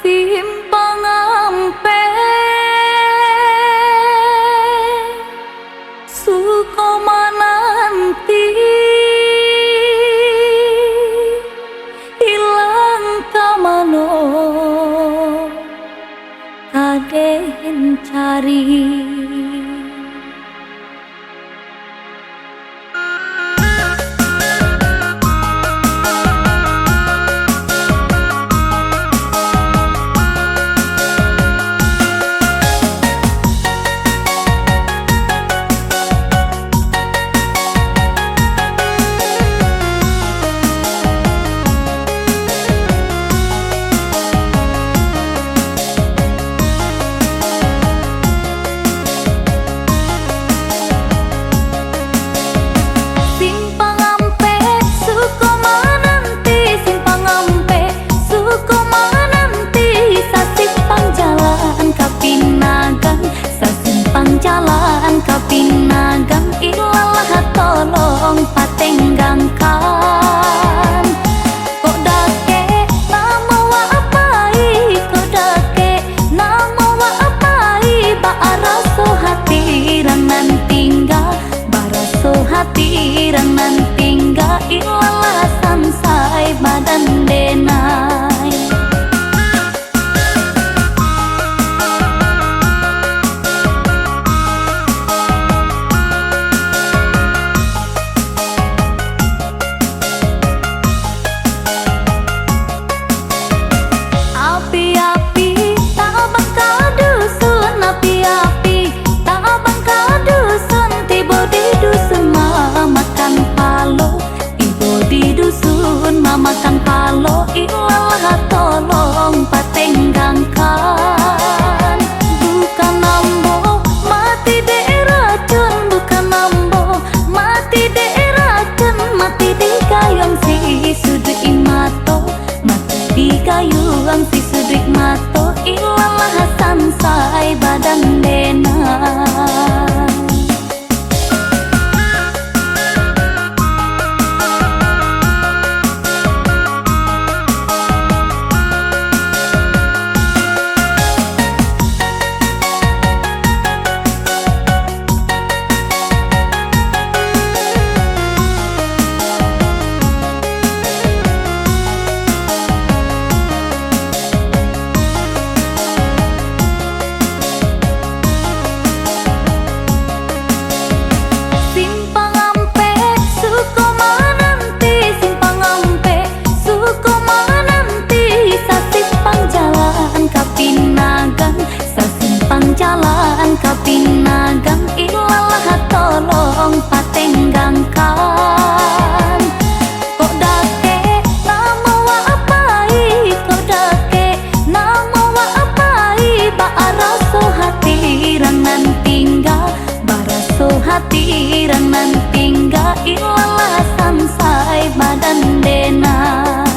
Simpang ampe Sukoma nanti hilang kamano kaden cari. Jalan kapinagang ilalah tolong patenggangkan. Kok dake nama wa apai, kok dake nama wa apai, baraso hati rangan tinggal, baraso hati rangan tinggal ilalah sansai badan denai. Makan palo ilalah tolong patenggangkan. Bukan nambo mati de racun, bukan nambo mati de racun, mati di gayung si sudut imato, mati di gayung si sudut mato ilalah sansai badan denai. Jalan kapinagang ilalah tolong patenggangkan. Kok dake nama wa apai, kok dake nama wa apai, baraso hati rangan tinggal, baraso hati rangan tinggal ilalah sansai badan denai.